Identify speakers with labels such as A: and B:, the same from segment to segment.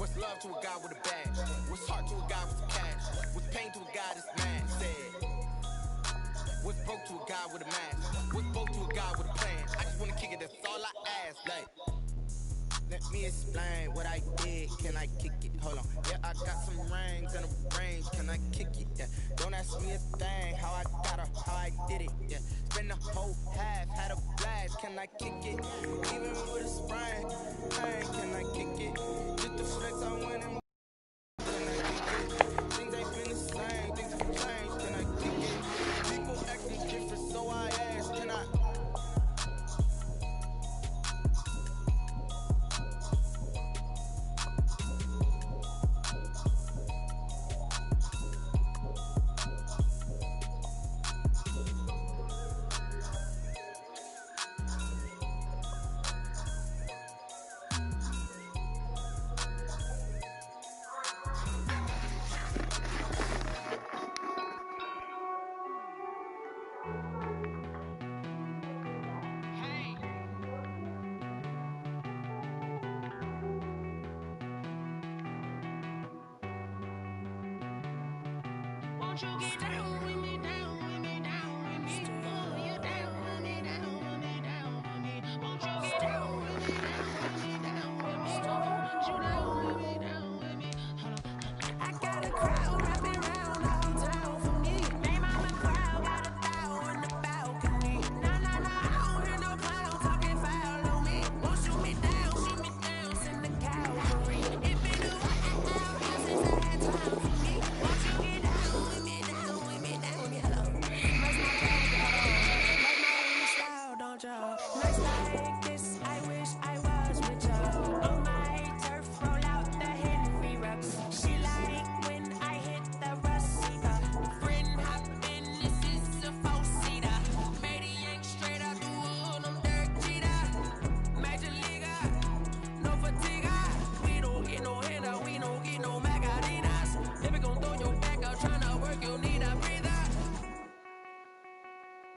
A: What's love to a guy with a bag? What's heart to a guy with some cash? What's pain to a guy that's mad? Said. What's broke to a guy with a mask? What's broke to a guy with a plan? I just wanna kick it, that's all I ask. Like, let me explain what I did. Can I kick it? Hold on. Yeah, I got some rings and a range. Can I kick it? Yeah. Don't ask me a thing. How I got her, how I did it. Yeah. Spend the whole half, had a blast. Can I kick it? Even with a sprain, can I kick it? Just the flex I went and can I kick it? Things ain't been the same. Things have changed. Can I kick it? People acting different, so I ask. Can I?
B: Won't you get down with me, down with me, down with me? Oh, you down with me, down with me, down with me. Won't you get down with me, down with me, down with me? Oh, you down with me, down with me. Hold on. I got a crowd wrapping around all town for me. Name on the crowd, got a thou in the balcony. Nah, nah, nah, I don't hear no clown talking foul on me. Won't shoot me down, send the cavalry. It been a while since I had time for me. Won't you get down with me, down with me, down with me? Hello. Nice my bag, like my only style, don't y'all? Nights like this, I wish I was with y'all. On my turf, roll out the Henry rocks. She like when I hit the Rosita. Friend hop in, this is a four-seater. Made a yank straight out the wood, I'm Dirk Jeter. Major Leaguer, no fatigue. We don't get no handout, we don't get no Magarinas. If we gon' throw your back out, tryna work, you need a breather.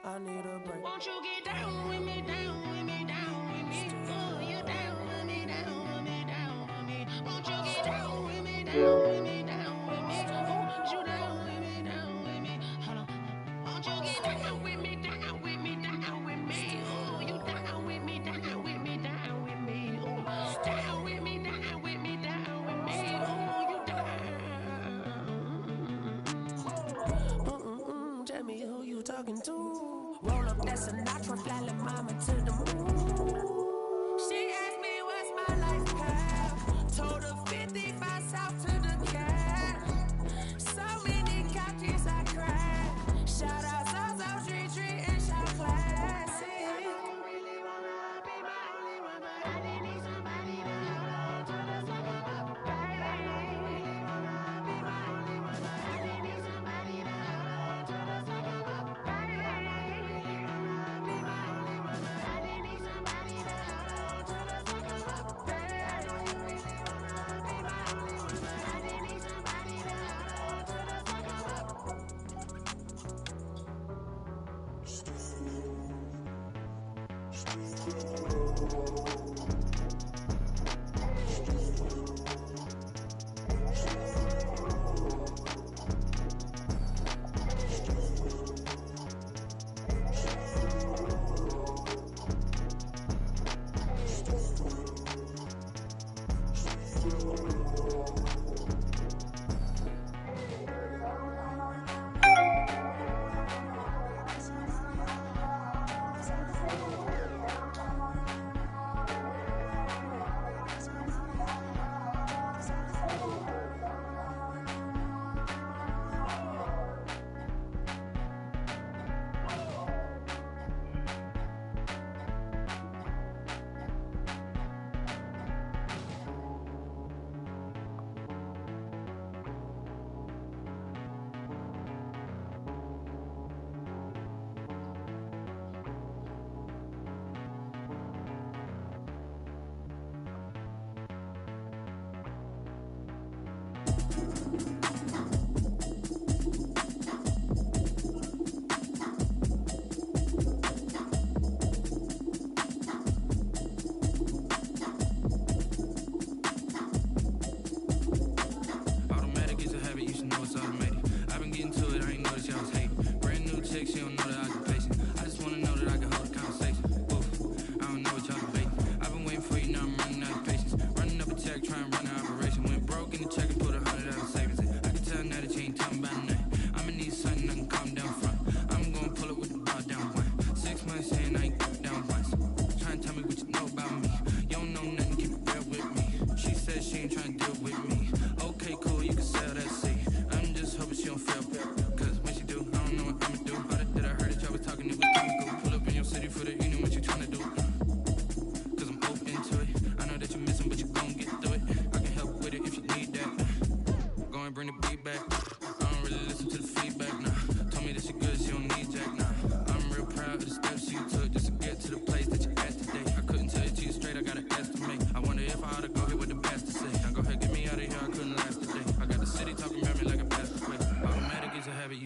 B: I need a break. Won't you get down with me, down with me, down with me? Oh, you down with me, down with me, down with me. Won't you get down with me, down with me, down with me? Oh, you down with me, down with me. Hold on. Won't you get down with me, down with me, down with me? Oh, you down with me, down with me, down with me. Oh, down with me, down with me, down with me. Oh, you down. Tell me who you talking to. Roll up that Sinatra, fly la mama to the moon. She asked me what's my life path. Told her 55 south to the cat. So many couches I cried. Shout out South Street Tree and shout classic. I don't really wanna be my only one, but I didn't need somebody to hold on to the sucker up. I don't really wanna be my only one, but I didn't need somebody to hold on to the sucker up. I don't really wanna be my only one, but I didn't need somebody to hold on to the sucker up. I don't really wanna be my only one, but I didn't need somebody to hold on to the sucker up.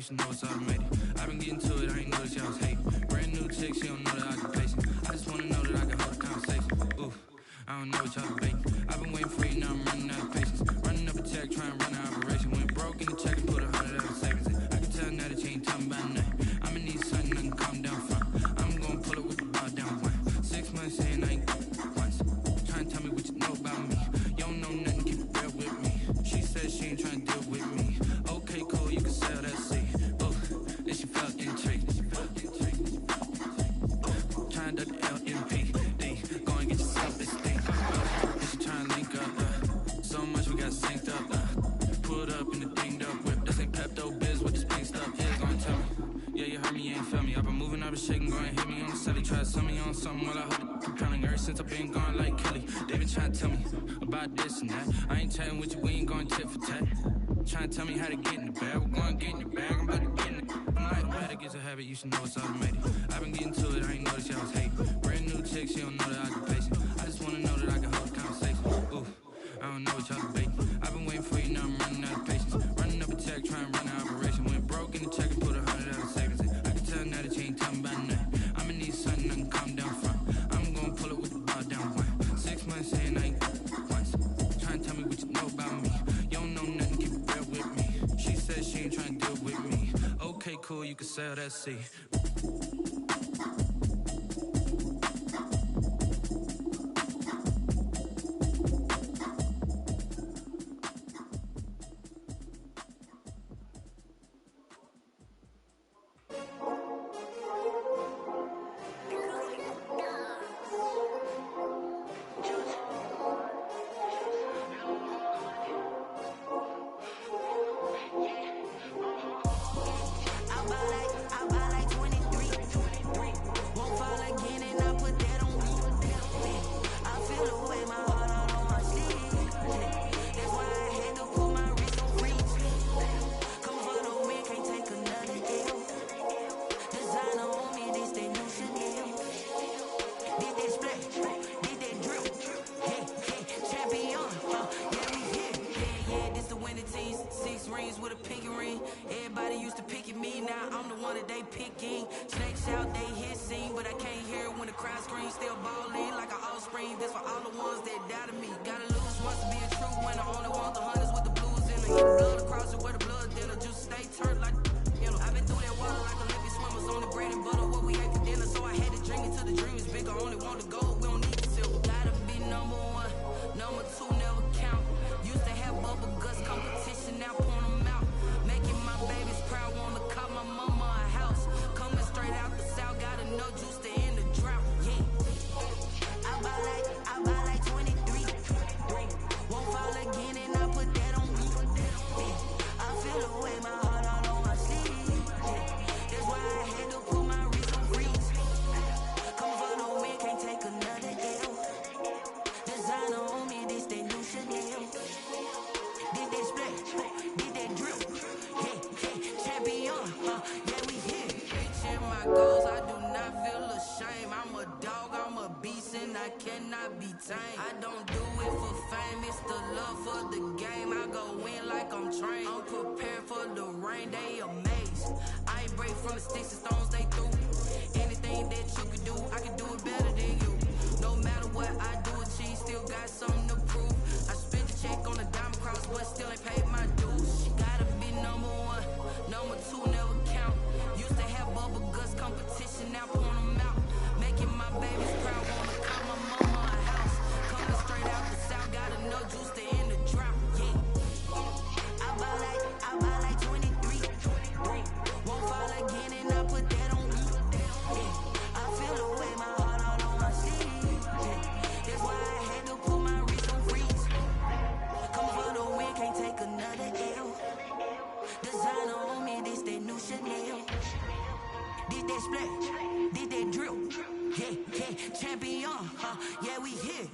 A: should know it's automated. I've been getting to it, I ain't noticed y'all was hating. Brand new chick, she don't know the occupation. I just wanna know that I can hold a conversation. Oof, I don't know what y'all debating. I've been waiting for you, now I'm running out of patience. Running up a check, trying to run an operation. Went broke in the check and put 100 out of savings in. I can tell now that you ain't talking about nothing. I'ma need something I can calm down from. I'm gonna pull it with the bar down one. 6 months saying I ain't once. Trying to tell me what you know about me. You don't know nothing, keep it real with me. She said she ain't trying to deal with me. Okay, cool, you can sell that seat. Ooh, then she felt intrigued. Trying to duck the LMP. Go and get yourself this thing. Then she trying to link up. So much we got synced up. Pulled up in the dinged up whip. This ain't Pepto Biz with this pink stuff. Yeah, gonna tell me. Yeah, you heard me, you ain't felt me. I've been moving, I've been shaking, going hit me on the celly. Try to sell me on something while I hold it compelling. Ever since I've been gone like Kelly, they been trying to tell me about this and that. I ain't chatting with you, we ain't going tit for tat. Trying to tell me how to get in the bag. We're going to get in the bag, I'm about to get in the automatic is a habit, you should know it's automated. I've been getting to it, I ain't noticed y'all was hating. Brand new chick, she don't know the occupation. I just wanna know that I can hold a conversation. Oof, I don't know what y'all debating. I've been waiting for you, now I'm running out of patience. Running up a check, trying to run an operation. Went broke in the check and put 100 out of savings in. I can tell now that you ain't talking about nothing. I'ma need something I can calm down from. I'm gonna pull it with the bar down one. 6 months saying I ain't once. Trying to tell me what you know about me. You don't know nothing, keep it real with me. She said she ain't trying to deal with me. Okay, cool, you can sell that seat.
B: I buy like 23. Won't fall again and I put that on me. I feel the way my heart all on my sleeve. That's why I had to put my wrist on freeze. Come for the win, can't take another L. Designer on me, this that new Chanel. Did that splash, did that drip. Hey, hey, champion, yeah we here. Yeah, this the winning team. 6 rings with a pinky ring. Everybody used to pick at me, now I'm the one that they picking. Snakes out, they hit scene, but I can't hear it when the crowd screams. Still ballin' like an offspring. This for all the ones that doubted me. Gotta lose once to be a true winner. Only want the hunters with the blues in it. Eat the blood across it where the blood dinner. Just stay turned like you know. I've been through that water like Olympic swimmers on the bread and butter. What we ate for dinner, so I had to drink it till the dream is bigger. Only want the gold, we don't need the silver. Gotta be number 1, number 2 never count. Used to have bubble guts competition, now point them out. Making my babies proud, wanna call my mama a house. Coming straight out the south, got enough juice to end the drought. Yeah, I buy like 23. Won't fall again and I put that on me. I feel the way my heart all on my sleeve. That's why I had to put my wrist on freeze. Come for the win, can't take another L. Designer on me, this that new Chanel. Did that splash, did that drip. Hey, hey, champion, yeah we here. Reaching my goals, I do not feel ashamed. I'm a dog, I'm a beast, and I cannot be tamed. I don't do it for fame, it's the love for the game. I go in like I'm trained. I'm prepared for the rain, they amazed. I ain't break from the sticks and stones they threw. Anything that you could do, I can do it better than you. No matter what I do, achieve, still got something to prove. I spent the check on the diamond cross, but still ain't paid my dues. Gotta be number 1, number 2 never count. Used to have bubble guts competition, now point them out. Making my babies proud, wanna call my mama a house. Coming straight out the south, got enough juice to end the drought. Yeah, I buy like 23. Won't fall again and I put that on me. Yeah, I feel the way my heart all on my sleeve. Yeah, that's why I had to put my wrist on freeze. Come for the win, can't take another L. Designer on me, this that new Chanel. Did that splash, did that drip. Yeah, yeah, champion, yeah we here.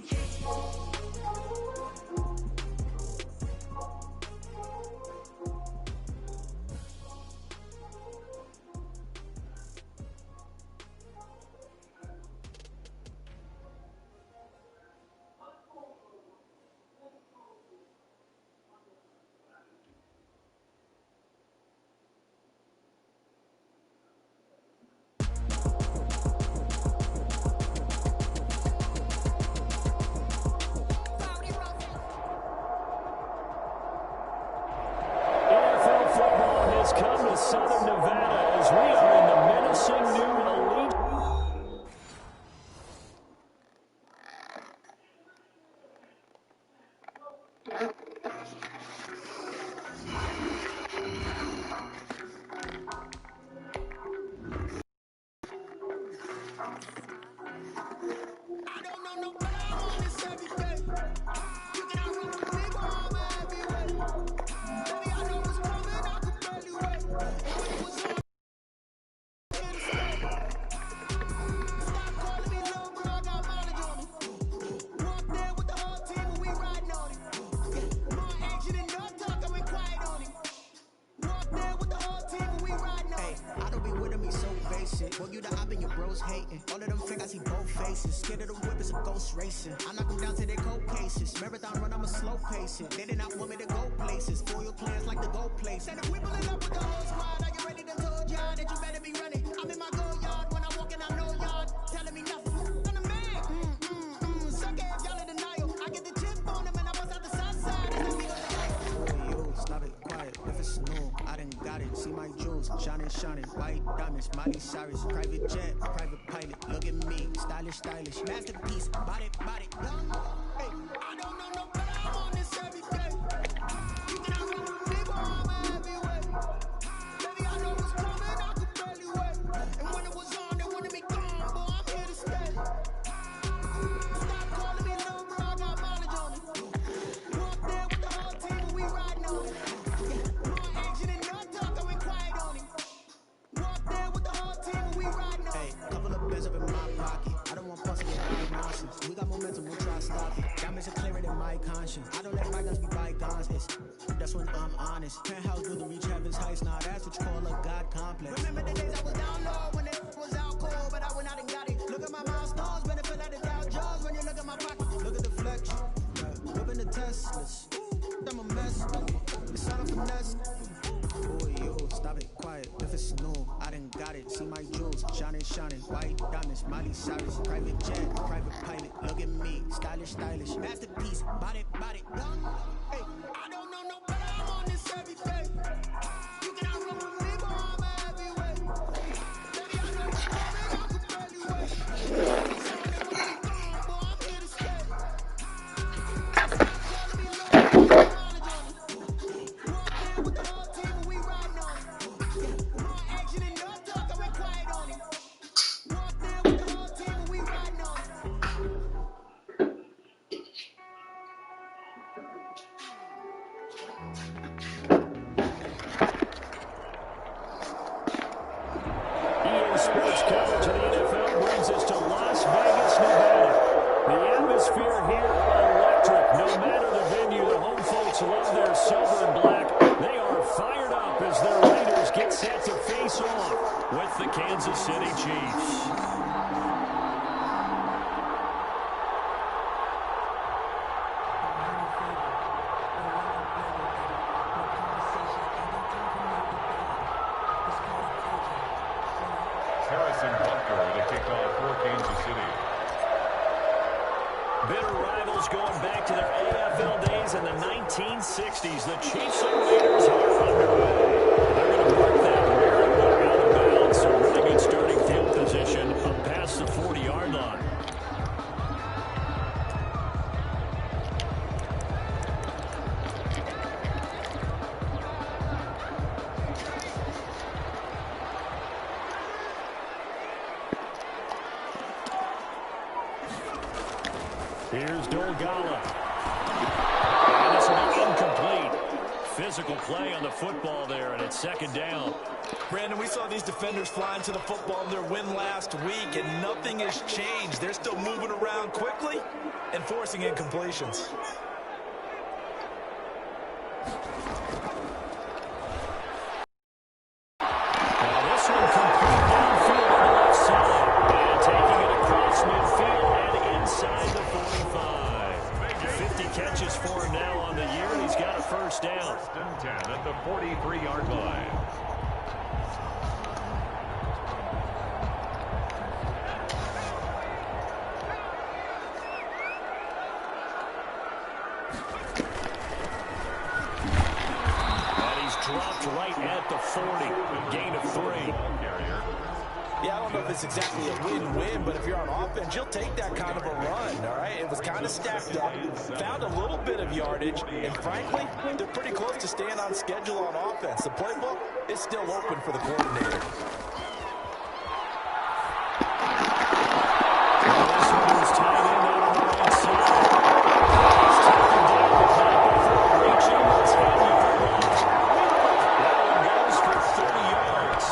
A: don't know no better, I'm on this every day. You cannot run from me, boy, I'm a heavyweight. Baby, I know what's coming, I could barely wait. And when it was on, I'm here to stay. Stop calling me little bro, I got mileage on me. Walk there with the whole team and we riding on him. More action than no talk, I went quiet on him. Walk there with the whole team and we riding on him. I don't be winning me so basic. Well, you the op and your bros hating. All of them fake, I see both faces. Scared of the whip, it's a ghost racing. I knock them down to their cold cases. Marathon run, I'ma slow pace it. They did not want me to go places. Foil plans like the go place. And if we pulling up with the whole squad, are you ready to told y'all that you better be running? I'm in my go yard when I walk in, I know y'all telling me nothing. I'm the man. Suck ass, y'all in denial. I get the chip on them and I bust out the south side. It's like we go to you, stop it, quiet. If it's new, I done got it. See my jewels, shining, shining. White diamonds, Miley Cyrus. Private jet, private pilot. Look at me, stylish, stylish. Masterpiece, body, body. Hey, I don't know no better, I'm on this every day. You cannot run from me, boy, I'm a heavyweight. Baby, I know what's coming, I could barely wait. And when it was on, they wanted me gone, boy, I'm here to stay. Stop calling me little bro, I got mileage on me. Walk there with the whole team and we riding on him. More action than no talk, I went quiet on him. Walk there with the whole team and we riding on him. Hey, couple of bins up in my pocket. I don't want pussy with my nonsense. We got momentum, we'll try to stop it. Diamonds are clearer than my conscience. I don't let bygones be bygones. That's when I'm honest. Penthouse building reach heaven's heights. Now that's what you call a God complex. Remember the days I was down low when it was out cold, but I went out and got it. Look at my milestones, benefit of the Dow Jones when you look at my pocket. Look at the flexion, whipping the Teslas. I'm a mess, it's not a finesse. Oh, yo, stop it, quiet. If it's new, I done got it. See my jewels, shining, shining. White diamonds, Miley Cyrus. Private jet, private pilot. Look at me, stylish, stylish. Masterpiece, body, body. Hey, I don't know no better, I'm on this every day. You cannot run from me, boy, I'm a heavyweight. Baby, I know what's coming, I could barely wait. When it's on, they want me gone, boy, I'm here to stay. Stop calling me low, I got mileage on me. Walk there with the whole team and we riding on him. More action than no talk, I went quiet on him. Walk there with the whole team and we riding on him.
C: EA Sports coverage of the NFL brings us to Las Vegas, Nevada. The atmosphere here electric. No matter the venue, the home folks love their silver and black. They are fired up as their Raiders get set to face off with the Kansas City Chiefs. Bitter rivals going back to their AFL days in the 1960s. The Chiefs and Raiders are underway. They're going to mark that rare and out of bounds. A really good starting field position up past the 40-yard line. Here's Dolgala. And this will be incomplete. Physical play on the football there, and it's second down.
D: Brandon, we saw these defenders flying to the football in their win last week, and nothing has changed. They're still moving around quickly and forcing incompletions.
C: Now this one complete downfield on the left side. And taking it across midfield and inside the 45. 50 catches for him now on the year, and he's got a first down.
E: First and 10 at the 43-yard line.
C: Dropped right at the 40. Gain of 3.
D: Yeah, I don't know if it's exactly a win-win, but if you're on offense, you'll take that kind of a run, all right? It was kind of stacked up, found a little bit of yardage, and frankly, they're pretty close to staying on schedule on offense. The playbook is still open for the coordinator.
C: This one's tied in on the right side. He's taken down the back before reaching the 10-yard line. That one goes for 30 yards.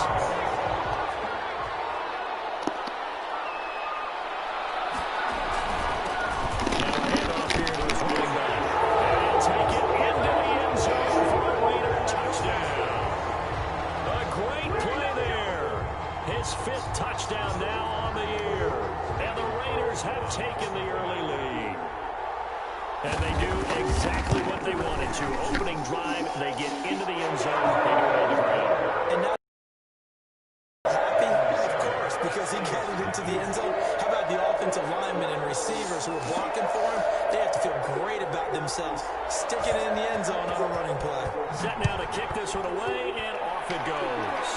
C: Now a handoff here to his running back. And he'll take it into the end zone for a Raider touchdown. A great play there. His 5th touchdown now on the year. And the Raiders have taken the early lead. And they do exactly what they wanted to. Opening drive, they get into the end zone. They do it on the ground.
D: And now happy, of course, because he got it into the end zone. How about the offensive linemen and receivers who are blocking for him? They have to feel great about themselves, sticking it in the end zone on a running play.
C: Set now to kick this one away, and off it goes.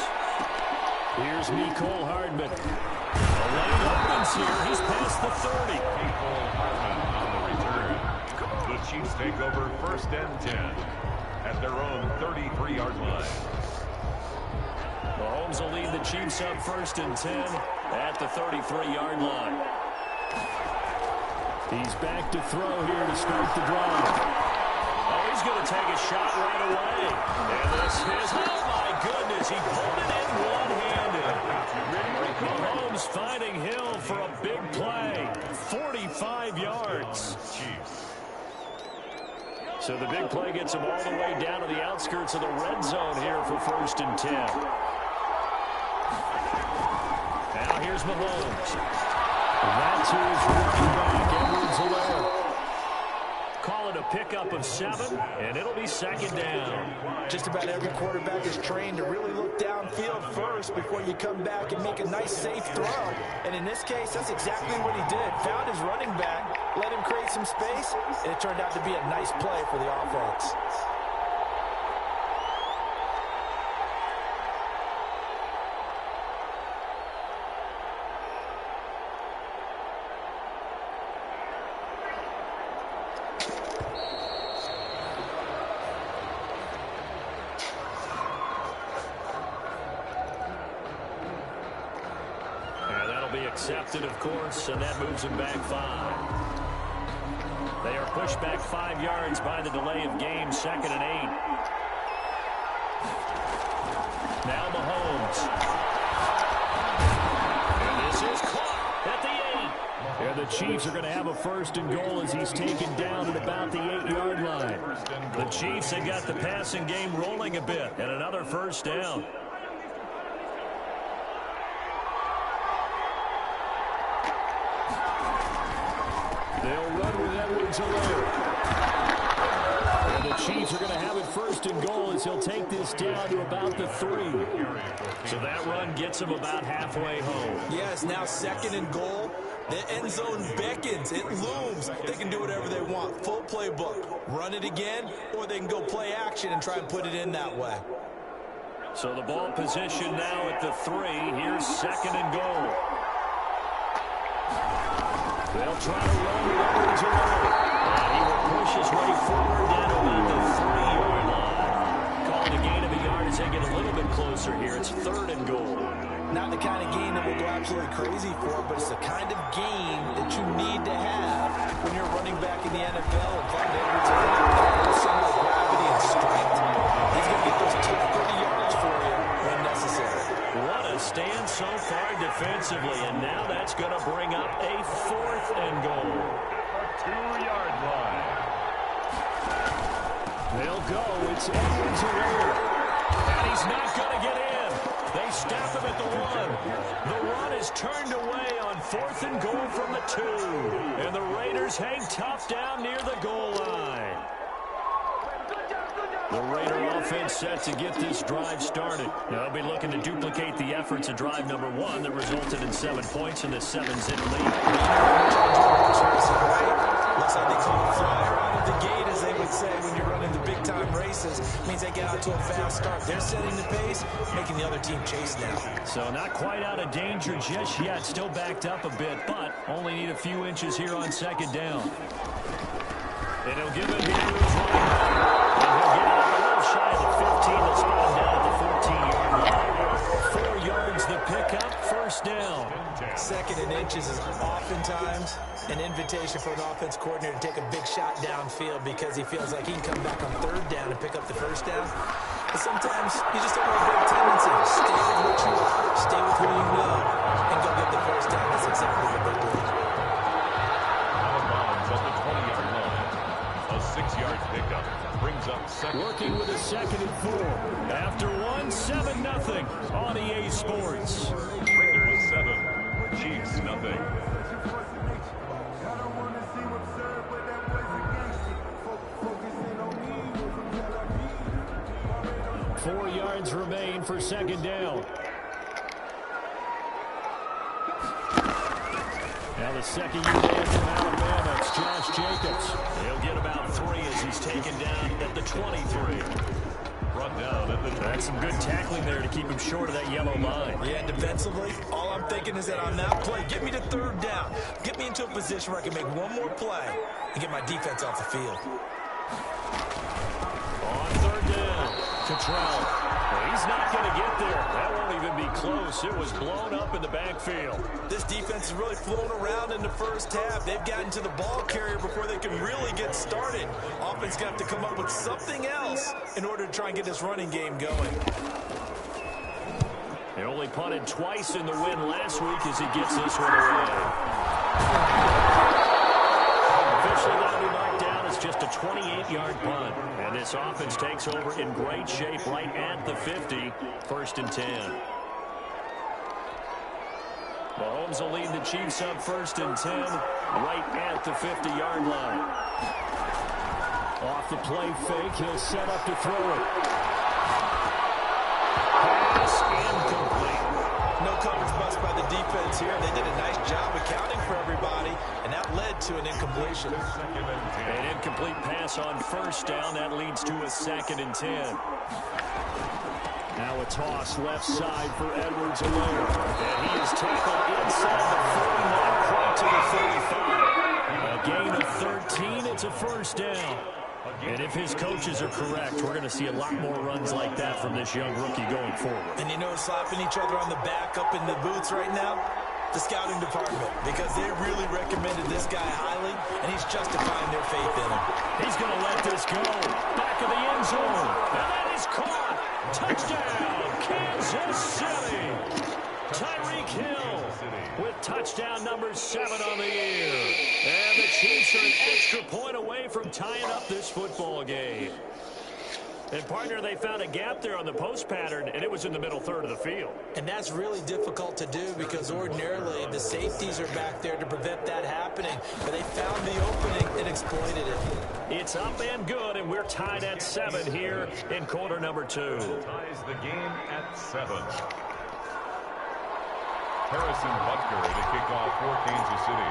C: Here's Mecole Hardman. The lane opens here. He's past the 30.
E: Mecole Hardman on the return. The Chiefs take over 1st and 10 at their own 33-yard line.
C: Mahomes will lead the Chiefs up 1st and 10 at the 33-yard line. He's back to throw here to start the drive. Oh, he's going to take a shot right away. And this is, oh my goodness, he pulled it in one-handed. Mahomes finding Hill for a big play. 45 yards. So the big play gets him all the way down to the outskirts of the red zone here for 1st and 10. Now here's Mahomes. That's his running back, Edwards-Helaire. Call it a pickup of 7, and it'll be 2nd down.
D: Just about every quarterback is trained to really look downfield first before you come back and make a nice, safe throw. And in this case, that's exactly what he did. Found his running back, let him create some space, and it turned out to be a nice play for the offense.
C: Accepted, of course, and that moves him back 5. They are pushed back 5 yards by the delay of game, 2nd and 8. Now Mahomes. And this is caught at the 8. And the Chiefs are going to have a 1st and goal as he's taken down at about the 8-yard line. The Chiefs have got the passing game rolling a bit, and another 1st down. They'll run with Edwards-Helaire. And the Chiefs are going to have it 1st and goal as he'll take this down to about the 3. So that run gets him about halfway home.
D: Yes, now 2nd and goal. The end zone beckons. It looms. They can do whatever they want. Full playbook. Run it again, or they can go play action and try and put it in that way.
C: So the ball position now at the 3. Here's 2nd and goal. They'll try to run with Edwards-Helaire. And he will push his way forward down to about the 3-yard line. Calling a gain of a yard as they get a little bit closer here. It's 3rd and goal.
D: Not the kind of gain that we'll go absolutely crazy for, but it's the kind of gain that you need to have when you're running back in the NFL. And Clyde Edwards-Helaire, center of gravity and strength. He's going to get those tough 30 yards for you when necessary.
C: What a stand so far defensively, and now that's going to bring up a 4th and goal.
E: 2-yard line.
C: They'll go. It's Edwards-Helaire. And he's not going to get in. They stop him at the 1. The run is turned away on 4th and goal from the 2. And the Raiders hang tough down near the goal line. The Raider offense set to get this drive started. Now, they'll be looking to duplicate the efforts of drive number 1 that resulted in 7 points in the 7-zip lead.
D: Looks like they call a flyer out of the gate, as they would say when you're running the big-time races. Means they get out to a fast start. They're setting the pace, making the other team chase now.
C: So not quite out of danger just yet. Still backed up a bit, but only need a few inches here on 2nd down. And he'll give it here to his running back. And he'll get it up a little shy of the 15. They'll spot him down at the 14-yard line. 4 yards the pickup, first down.
D: Second and inches is oftentimes an invitation for an offense coordinator to take a big shot downfield because he feels like he can come back on third down and pick up the first down. But sometimes you just don't have a big tendency. Stay with what you are, stay with who you know, and go get the first down. That's exactly what they did.
E: Out of bounds at the 20-yard line. A 6-yard pickup brings up second.
C: Working with a 2nd and 4. After 7-0 on EA Sports.
E: Raiders 7, Chiefs nothing.
C: 4 yards remain for 2nd down. Now the second-year man from Alabama, it's Josh Jacobs. He'll get about 3 as he's taken down at the 23.
E: Brought down at the 20.
C: That's some good tackling there to keep him short of that yellow line.
D: Yeah, defensively, all I'm thinking is that on that play, get me to third down. Get me into a position where I can make one more play and get my defense off the field.
C: On 3rd down, Cottrell. Well, he's not going to get there. That won't even be close. It was blown up in the backfield.
D: This defense is really flown around in the first half. They've gotten to the ball carrier before they can really get started. Offense got to come up with something else in order to try and get this running game going.
C: They only punted twice in the win last week as he gets this one away. Officially going to be marked down as just a 28-yard punt. And this offense takes over in great shape right at the 50. 1st and 10. Mahomes will lead the Chiefs up 1st and 10 right at the 50-yard line. Off the play fake, he'll set up to throw it. Pass incomplete.
D: No coverage bust by the defense here. They did a nice job accounting for everybody, and that led to an incompletion.
C: An incomplete pass on 1st down. That leads to a 2nd and 10. Now a toss left side for Edwards-Helaire. And he is tackled inside the 49, right to the 35. A gain of 13. It's a 1st down. And if his coaches are correct, we're going to see a lot more runs like that from this young rookie going forward.
D: And you know, slapping each other on the back up in the boots right now? The scouting department, because they really recommended this guy highly, and he's justifying their faith in him.
C: He's going to let this go. Back of the end zone. And that is caught. Touchdown, Kansas City. Tyreek Hill with touchdown number 7 on the year. And the Chiefs are an extra point away from tying up this football game. And, partner, they found a gap there on the post pattern, and it was in the middle third of the field.
D: And that's really difficult to do because ordinarily the safeties are back there to prevent that happening. But they found the opening and exploited it.
C: It's up and good, and we're tied at 7 here in quarter number 2.
E: Ties the game at 7. Harrison Butker to kick off for Kansas City.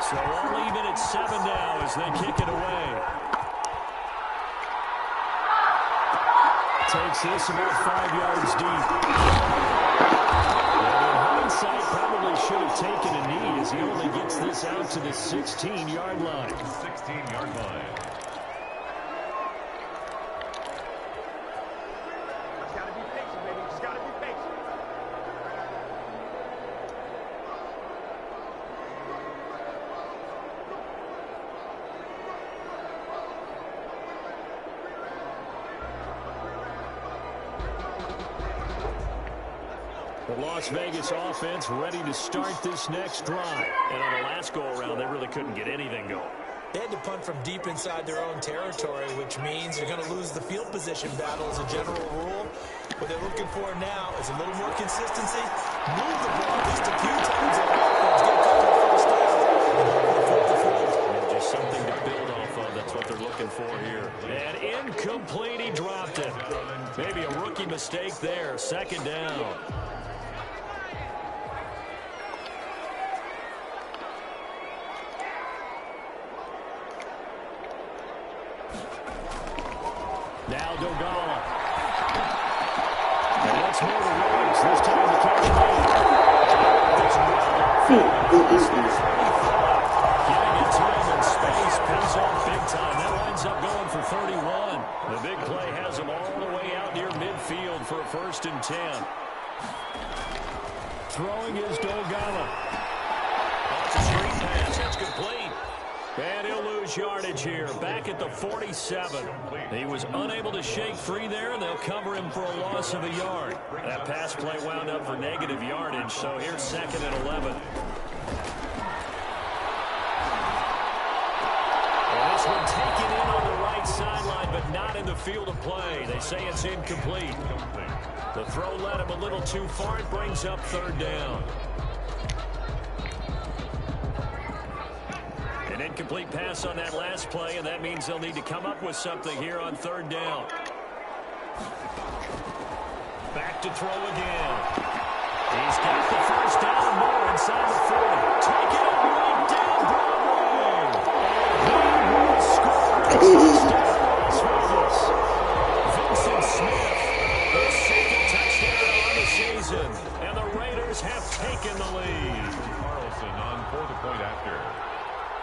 C: So all even at 7 now as they kick it away. Takes this about 5 yards deep. And in hindsight, probably should have taken a knee as he only gets this out to the 16-yard line.
E: 16-yard line.
F: Just gotta be patient, baby. Just gotta be patient.
C: The Las Vegas offense ready to start this next drive. And on the last go-around, they really couldn't get anything going.
D: They had to punt from deep inside their own territory, which means you're going to lose the field position battle as a general rule. What they're looking for now is a little more consistency. Move the ball just a few times on offense. Get a couple of first downs. And hopefully flip the field.
C: And just something to build off of. That's what they're looking for here. And incomplete. He dropped it. Maybe a rookie mistake there. 2nd down. Now Dogala. And once more to Rhodes. This time the catch made. Getting it to him in space. Pays off big time. That for 31. The big play has him all the way out near midfield for a 1st and 10. Throwing is Dolgama. That's a screen pass. That's complete. And he'll lose yardage here. Back at the 47. He was unable to shake free there, and they'll cover him for a loss of a yard. That pass play wound up for negative yardage, so here's 2nd and 11. And this one taken in on the right sideline, but not in the field of play. They say it's incomplete. The throw led him a little too far. It brings up 3rd down. An incomplete pass on that last play, and that means they'll need to come up with something here on 3rd down. Back to throw again. He's got the 1st down and more inside the 40. Take it right down Broadway. And he will score. Touchdown, Las Vegas. Vincent Smith, his 2nd touchdown on the season. And the Raiders have taken the lead.
E: Carlson on for the point after.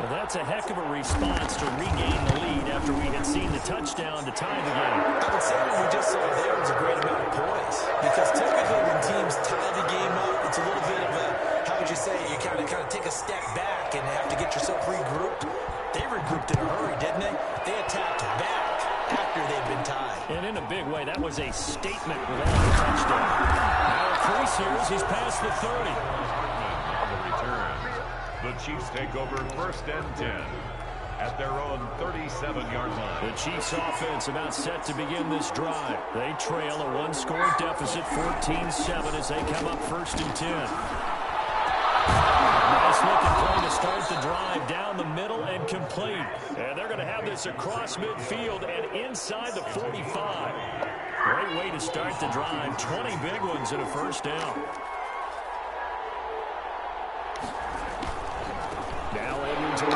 C: Well, that's a heck of a response to regain the lead after we had seen the touchdown to tie the game.
D: I would say what we just saw there was a great amount of poise. Because typically when teams tie the game up, it's a little bit of a, how would you say, you kind of take a step back and have to get yourself regrouped. They regrouped in a hurry, didn't they? They attacked back after they'd been tied.
C: And in a big way, that was a statement without the touchdown. Now Kreese here as he's past the 30.
E: On the return, the Chiefs take over 1st and 10 at their own 37-yard line.
C: The Chiefs offense about set to begin this drive. They trail a 1-score deficit, 14-7 as they come up 1st and 10. Nice looking play to start the drive down the middle and complete. And they're going to have this across midfield and inside the 45. Great way to start the drive. 20 big ones and a 1st down. Now Edwards away.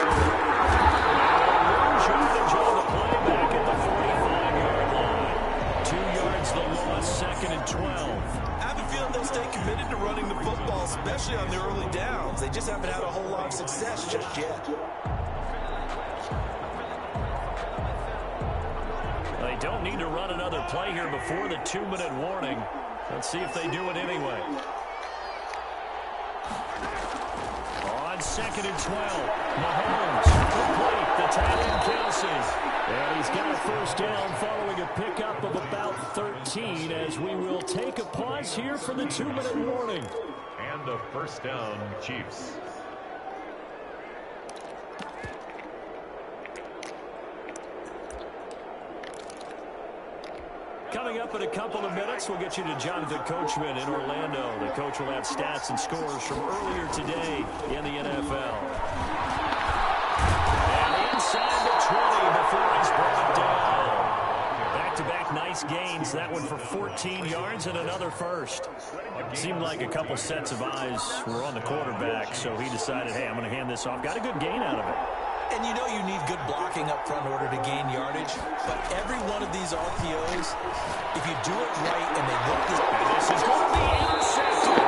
C: Yardage on the play back at the 45-yard line. 2 yards the loss, 2nd and 12.
D: I have a feeling they'll stay committed to running the football, especially on the early downs. They just haven't had a whole lot of success just yet.
C: They don't need to run another play here before the 2-minute warning. Let's see if they do it anyway. On 2nd and 12, Mahomes complete the tackle Kelsey. And he's got a 1st down following a pickup of about 13 as we will take a pause here for the 2-minute warning.
E: And a 1st down, Chiefs.
C: Coming up in a couple of minutes, we'll get you to Jonathan Coachman in Orlando. The coach will have stats and scores from earlier today in the NFL. And inside the 20 before he's brought down. Back-to-back nice gains. That one for 14 yards and another 1st. Seemed like a couple sets of eyes were on the quarterback, so he decided, hey, I'm going to hand this off. Got a good gain out of it.
D: And you know you need good blocking up front in order to gain yardage. But every one of these RPOs, if you do it right and they look this...
C: And this is going to be intercepted.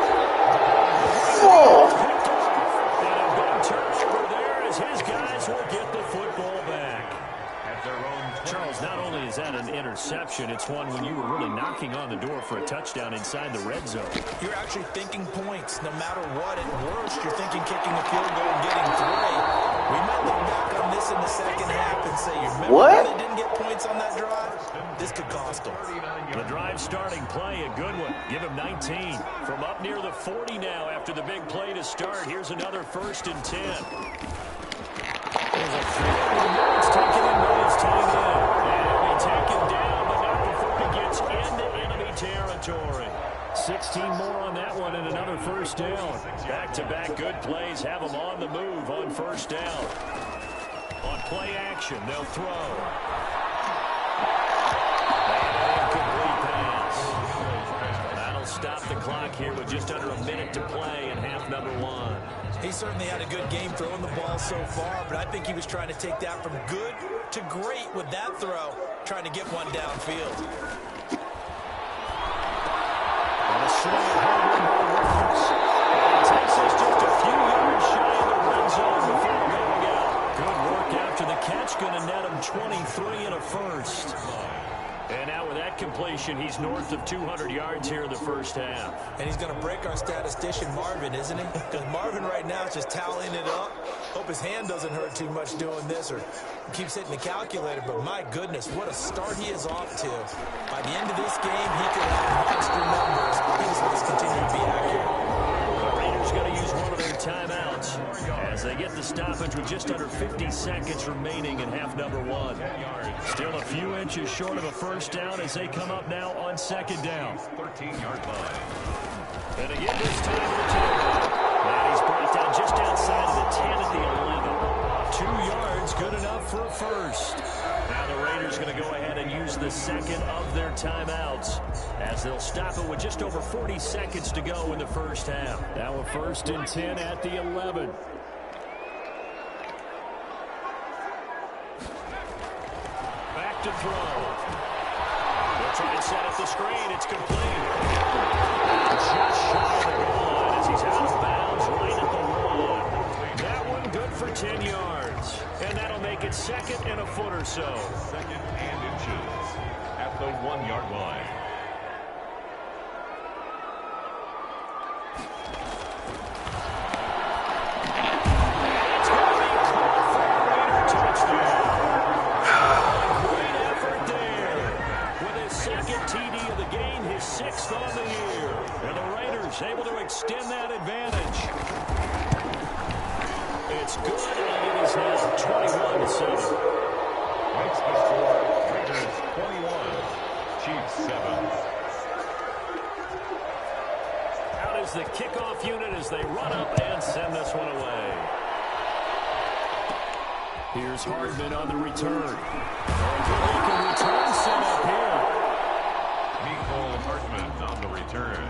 C: And a big turnover there as his guys will get the football back.
E: At their own
C: Charles, not only is that an interception, it's one when you were really knocking on the door for a touchdown inside the red zone.
D: You're actually thinking points. No matter what, at worst, you're thinking kicking a field goal and getting 3. We might look back on this in the second half and say, you remember when they didn't get points on that drive? This could cost them.
C: The drive starting play, a good one. Give him 19. From up near the 40 now after the big play to start. Here's another 1st and 10. There's a throw. It's taken in by his tight end. And he'll be taken down, but not before he gets into enemy territory. 16 more on that one and another 1st down. Back-to-back good plays have them on the move on 1st down. On play action, they'll throw. And an incomplete pass. That'll stop the clock here with just under a minute to play in half number 1.
D: He certainly had a good game throwing the ball so far, but I think he was trying to take that from good to great with that throw, trying to get one downfield.
C: A swing home run by Williams. And Texas just a few yards shy of the red zone before going out. Good work after the catch going to net him 23 and a first. And now with that completion, he's north of 200 yards here in the first half.
D: And he's going to break our statistician Marvin, isn't he? Because Marvin right now is just tallying it up. Hope his hand doesn't hurt too much doing this or keeps hitting the calculator. But my goodness, what a start he is off to. By the end of this game, he could have monster numbers. He just must continue to be accurate.
C: The Raiders going to use one of their timeouts as they get the stoppage with just under 50 seconds remaining in half number one. Still a few inches short of a first down as they come up now on second down.
E: 13-yard line.
C: And again this time to the 10. And he's brought down just outside of the 10 at the 11. 2 yards, good enough for a first. Now the Raiders going to go ahead and use the second of their timeouts as they'll stop it with just over 40 seconds to go in the first half. Now a 1st and 10 at the 11. Back to throw. They'll try and set up the screen. It's complete. Just shy of the goal line as he's out of bounds right at the 1. That one good for 10 yards. And that'll make it 2nd and a foot or so.
E: 2nd and inches at the 1-yard line.
C: It's going to be caught for a Raider touchdown. Great effort there. With his 2nd TD of the game, his 6th on the year. And the Raiders able to extend that advantage. It's good, and it is now 21-7.
E: Makes the score Raiders 21, Chiefs 7.
C: Out is the kickoff unit as they run up and send this one away. Here's Hardman on the return. And he can return set up here.
E: Nicole Hartman on the return.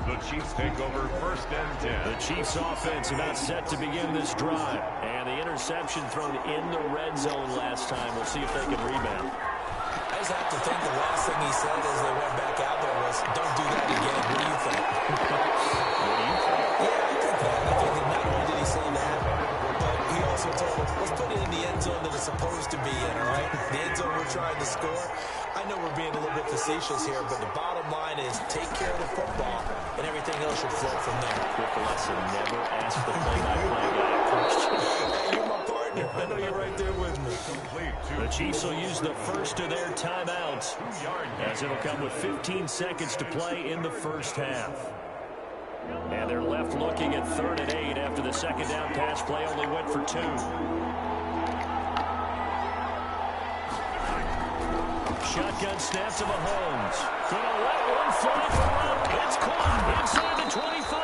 E: The Chiefs take over 1st and 10.
C: The Chiefs offense about set to begin this drive. And the interception thrown in the red zone last time. We'll see if they can rebound.
D: I just have to think the last thing he said as they went back out there was, don't do that again. What do you think?
C: What do you think?
D: Yeah, I think that. I think that not only did he say that, but he also told them, let's put it in the end zone that it's supposed to be in, all right? The end zone we're trying to score. I know we're being a little bit facetious here, but the bottom line is take care of the football, and everything else should flow from there.
C: Quick lesson, never ask the play-by-play guy a question.
D: Hey, you're my partner. I know you're right there with me.
C: The Chiefs will use the first of their timeouts as it'll come with 15 seconds to play in the first half. And they're left looking at 3rd and 8 after the second down pass play only went for 2. Shotgun snap to Mahomes. Gonna let one fly for one. It's caught inside the 25.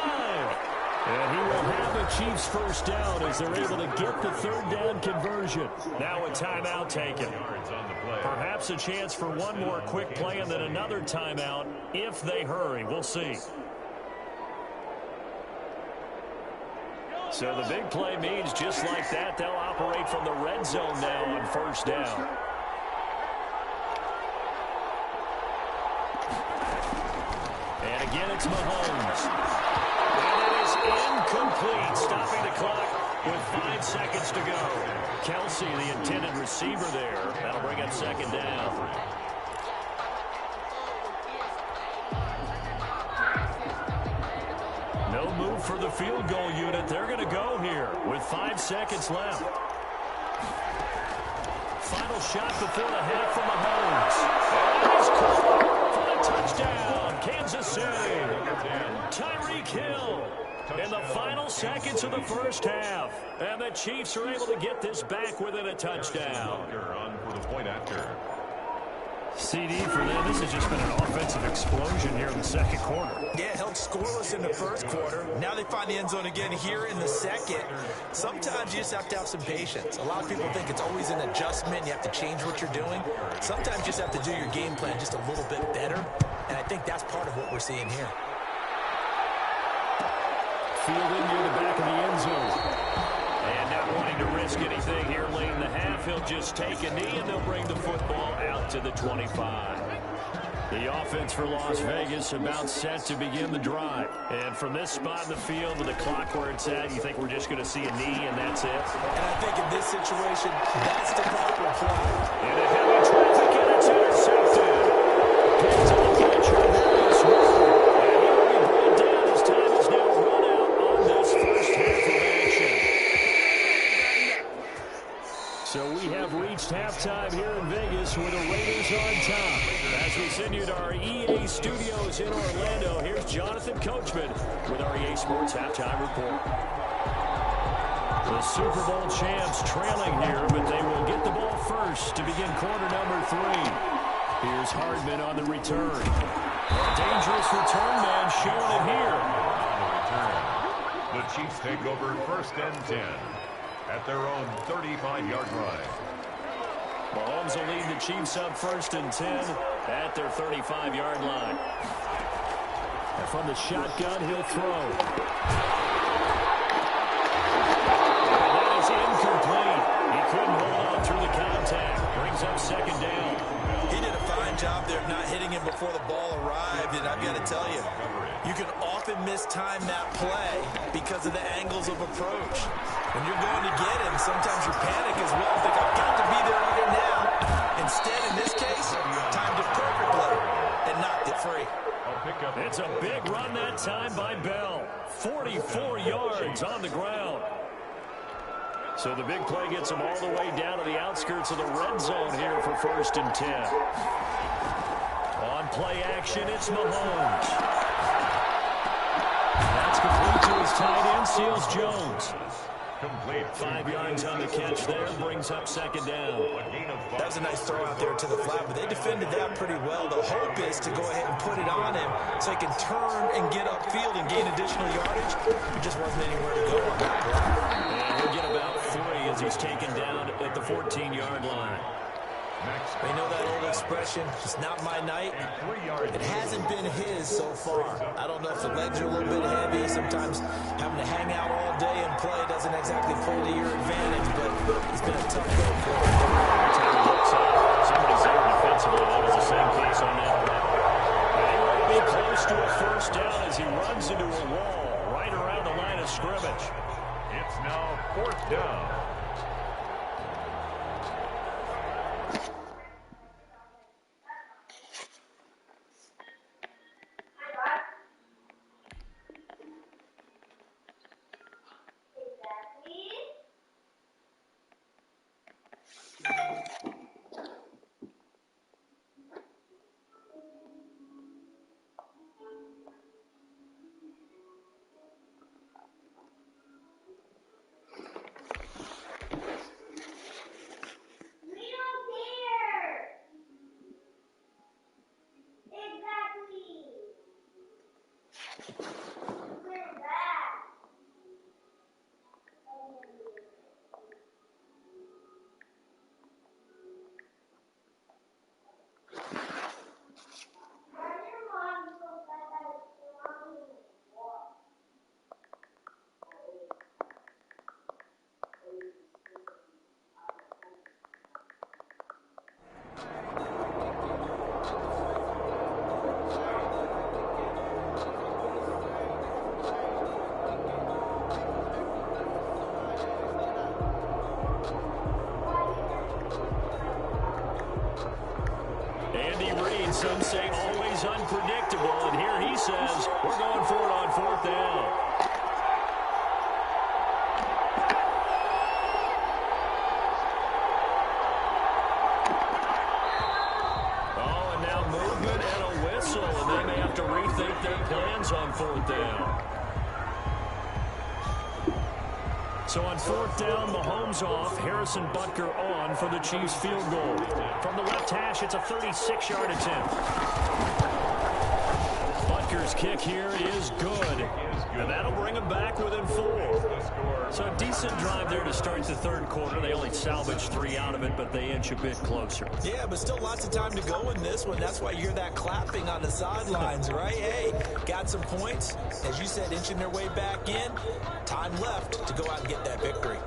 C: And he will have the Chiefs first down as they're able to get the 3rd down conversion. Now a timeout taken. Perhaps a chance for one more quick play and then another timeout if they hurry. We'll see. So the big play means just like that, they'll operate from the red zone now on 1st down. And again, it's Mahomes. And it is incomplete, stopping the clock with 5 seconds to go. Kelsey, the intended receiver there. That'll bring up 2nd down. No move for the field goal unit. They're going to go here with 5 seconds left. Final shot before the half from Mahomes. And he's caught for the touchdown. Kansas City. Tyreek Hill in the final seconds of the first half. And the Chiefs are able to get this back within a touchdown.
E: On for the point after.
C: CD for them. This has just been an offensive explosion here in the second quarter.
D: Yeah, held scoreless in the first quarter. Now they find the end zone again here in the second. Sometimes you just have to have some patience. A lot of people think it's always an adjustment. You have to change what you're doing. Sometimes you just have to do your game plan just a little bit better. And I think that's part of what we're seeing here.
C: Fielded near the back of the end zone. And not wanting to risk anything here late in the half, he'll just take a knee and they'll bring the football out to the 25. The offense for Las Vegas about set to begin the drive. And from this spot in the field with the clock where it's at, you think we're just going to see a knee and that's it?
D: And I think in this situation, that's the proper play.
C: And a heavy traffic and it's intercepted. Picked up by Travis Ward. And he'll be brought down as time is now run out on this first half of action. So we have reached halftime here in Vegas with the Raiders on top. As we send you to our EA studios in Orlando, here's Jonathan Coachman with our EA Sports Halftime Report. The Super Bowl champs trailing here, but they will get the ball first to begin quarter number 3. Here's Hardman on the return. A dangerous return man showing it here.
E: On the return, the Chiefs take over first and 10 at their own 35-yard line.
C: Mahomes will lead the Chiefs up first and 10 at their 35-yard line. And from the shotgun, he'll throw. And that is incomplete. He couldn't hold on through the contact. Brings up second down.
D: He did a fine job there of not hitting him before the ball arrived, and I've got to tell you, you can often mistime that play because of the angles of approach. When you're going to get him, sometimes you panic as well and think, I've got to be there right now. Instead, in this case, timed it perfectly and knocked it free.
C: It's a big run that time by Bell. 44 yards on the ground. So the big play gets him all the way down to the outskirts of the red zone here for first and 10. On play action, it's Mahomes. That's complete to his tight end, Seals Jones.
E: Complete.
C: 5 yards on the catch there, brings up second down.
D: That was a nice throw out there to the flat, but they defended that pretty well. The hope is to go ahead and put it on him so he can turn and get upfield and gain additional yardage. There just wasn't anywhere to go on that play.
C: And he'll get about 3 as he's taken down at the 14-yard line.
D: They know that old expression, it's not my night. It hasn't been his so far. I don't know if the legs are a little bit heavy. Sometimes having to hang out all day and play doesn't exactly play to your advantage, but it's been a tough go for him.
C: Somebody's there defensively. That was the same case on that run. They will be close to a first down as he runs into a wall right around the line of scrimmage.
E: It's now fourth down.
C: Some say always unpredictable, and here he says we're going for it on fourth down. Oh, and now movement and a whistle, and they may have to rethink their plans on fourth down. So on fourth down, Mahomes off, Harrison Butker on for the Chiefs field goal. From the left hash, it's a 36-yard attempt. Butker's kick here is good, and that'll bring him back within 4. So a decent drive there to start the third quarter. They only salvaged 3 out of it, but they inch a bit closer.
D: Yeah, but still lots of time to go in this one. That's why you hear that clapping on the sidelines, right? Hey, got some points. As you said, inching their way back in. Time left to go out and get that victory.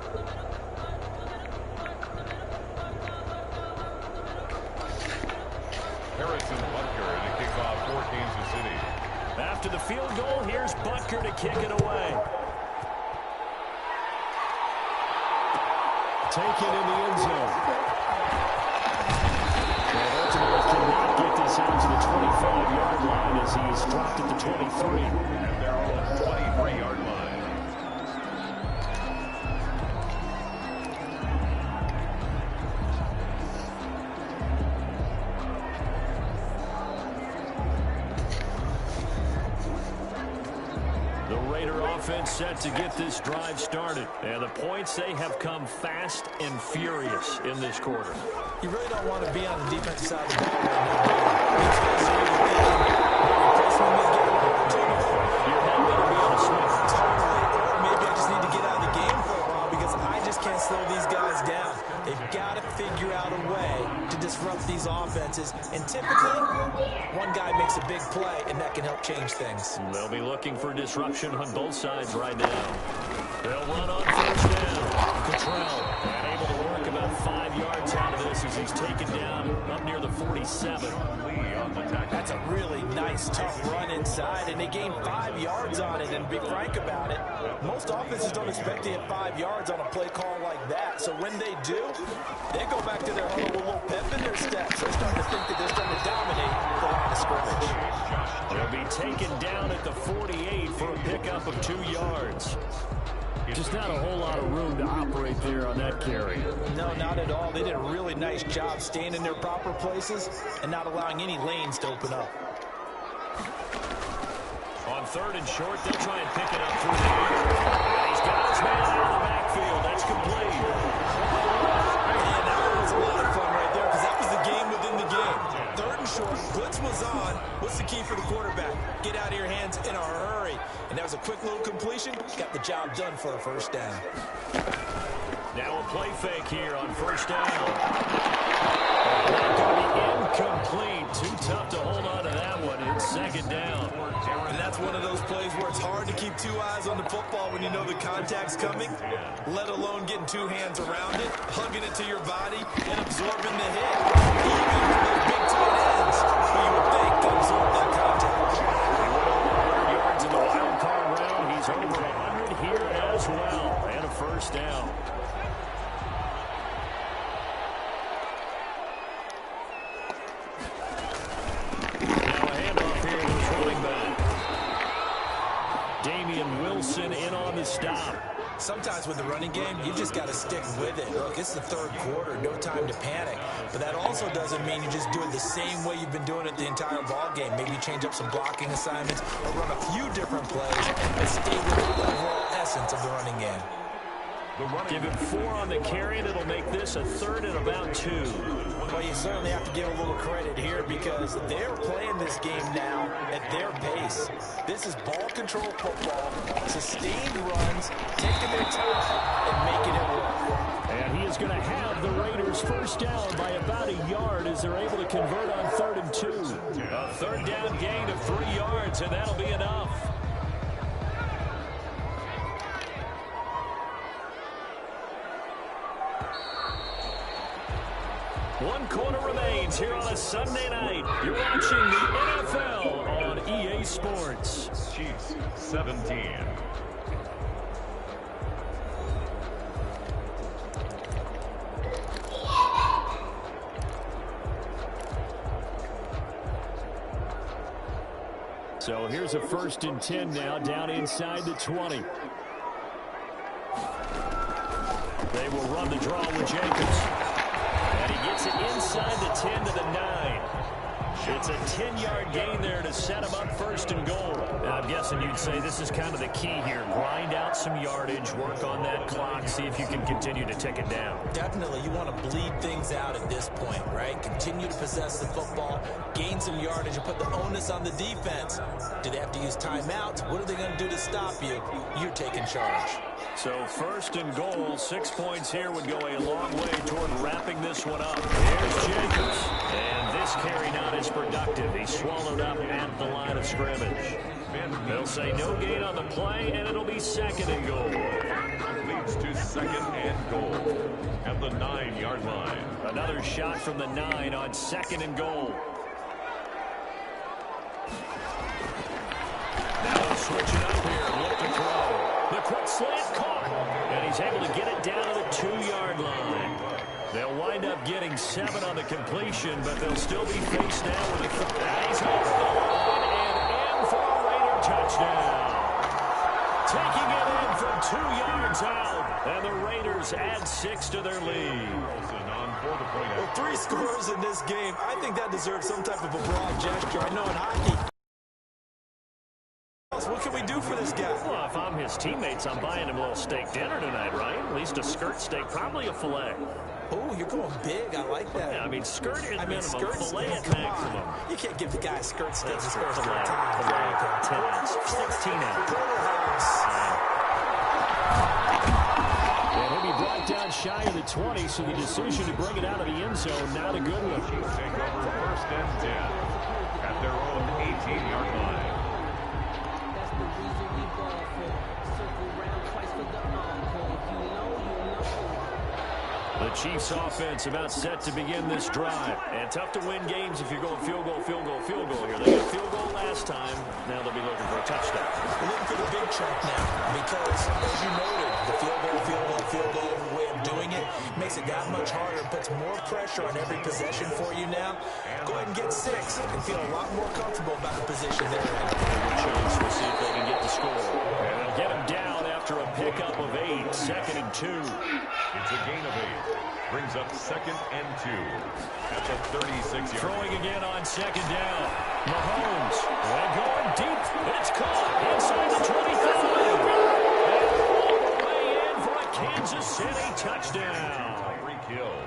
E: Harrison Butker, the for Kansas City.
C: After the field goal, here's Butker to kick it away. Taken in the end zone. And ultimately cannot get this out to the 25-yard line as he is dropped at the 23.
E: At their own 23-yard line.
C: Offense set to get this drive started. And the points, they have come fast and furious in this quarter.
D: You really don't want to be on the defensive side of the ball right now. Each guy's you're happy to be on a swing. Totally. Or maybe I just need to get out of the game for a while because I just can't slow these guys down. They've got to figure out a way to disrupt these offenses. And typically, one guy makes a big play, and that can help change things.
C: They'll be looking for disruption on both sides right now. They'll run on first down. Cottrell able to work about 5 yards out of this as he's taken down up near the 47.
D: That's a really nice, tough run inside, and they gained 5 yards on it. And to be frank about it, most offenses don't expect to get 5 yards on a play call like that. So when they do, they go back to their huddle with a little pep in their steps. They're starting to think that they're starting to dominate the line of scrimmage.
C: They'll be taken down at the 48 for a pickup of 2 yards. Just not a whole lot of room to operate there on that carry.
D: No, not at all. They did a really nice job staying in their proper places and not allowing any lanes to open up.
C: On third and short, they'll try and pick it up through the air. He's got his man out of the backfield. That's complete.
D: And that was a lot of fun right there because that was the game within the game. Third and short, blitz was on. What's the key for the quarterback? Get out of your hands in a hurry. And that was a quick little completion. Got the job done for a first down.
C: Now a play fake here on first down. Going to be incomplete. Too tough to hold on to that one. It's second down.
D: And that's one of those plays where it's hard to keep 2 eyes on the football when you know the contact's coming, let alone getting 2 hands around it, hugging it to your body, and absorbing the hit. Even with those big tight ends, who you would think can absorb that contact.
C: He went over 100 yards in the wild card round. He's over 100 here as well. And a first down. In on the stop.
D: Sometimes with the running game, you just got to stick with it. Look, it's the third quarter, no time to panic. But that also doesn't mean you just do it the same way you've been doing it the entire ball game. Maybe change up some blocking assignments or run a few different plays and stay with the overall essence of the running game.
C: Give him 4 on the carry, and it'll make this a third and about 2.
D: Well, you certainly have to give a little credit here because they're playing this game now at their pace. This is ball control football, sustained runs, taking their time, and making it work.
C: And he is going to have the Raiders first down by about a yard as they're able to convert on 3rd and 2. A third down gain of 3 yards, and that'll be enough. One quarter remains here on a Sunday night. You're watching the NFL on EA Sports.
E: Chiefs 17.
C: So here's a 1st and 10 now, down inside the 20. They will run the draw with Jacobs. And he gets it inside the 10 to the 9. It's a 10-yard gain there to set him up 1st and goal. Now, I'm guessing you'd say this is kind of the key here. Grind out some yardage, work on that clock, see if you can continue to tick it down.
D: Definitely. You want to bleed things out at this point, right? Continue to possess the football, gain some yardage, and put the onus on the defense. Do they have to use timeouts? What are they going to do to stop you? You're taking charge.
C: So 1st and goal, 6 points here would go a long way toward wrapping this one up. Here's Jacobs. And this carry not as productive. He's swallowed up at the line of scrimmage. They'll say no gain on the play, and it'll be 2nd and goal.
E: Leads to 2nd and goal at the 9-yard line.
C: Another shot from the 9 on 2nd and goal. Now they'll switch it up here. Look to throw. The quick slant caught. And he's able to get it down to the 2-yard line. They'll wind up getting 7 on the completion, but they'll still be faced now with a third. And he's over the line and in for a Raider touchdown. Taking it in from 2 yards out. And the Raiders add 6 to their lead.
D: Well, 3 scores in this game. I think that deserves some type of a broad gesture. I know in hockey. What can we do for this guy?
C: Well, if I'm his teammates, I'm buying him a little steak dinner tonight, right? At least a skirt steak, probably a filet.
D: Oh, you're going big. I like that.
C: Yeah, I mean, skirt is minimum, filet at
D: come
C: maximum.
D: on. You can't give the guy a skirt steak.
C: That's
D: the first
C: filet,
D: time.
C: filet, 10 ounce, 16 ounce. And he'll be brought down shy of the 20, so the decision to bring it out of the end zone, not a good one.
E: Chiefs take over first and 10 at their own 18-yard line.
G: That's the reason we ball for. Circle round twice for the encore. If you know, you know.
C: The Chiefs offense about set to begin this drive. And tough to win games if you're going field goal, field goal, field goal here. They got field goal last time. Now they'll be looking for a touchdown.
D: We're looking for the big chunk now because, as you noted, the field goal way of doing it makes it that much harder and puts more pressure on every possession for you now. Go ahead and get 6 and feel a lot more comfortable about the position they're in.
C: Good chance. We'll see if they can get the score. And they'll get him down after a pickup of 8. 2nd and 2.
E: It's a gain of 8. Brings up 2nd and 2 at the 36-yard.
C: Throwing again on 2nd down. Mahomes. And going deep. It's caught inside the 25. And all the way in for a Kansas City touchdown.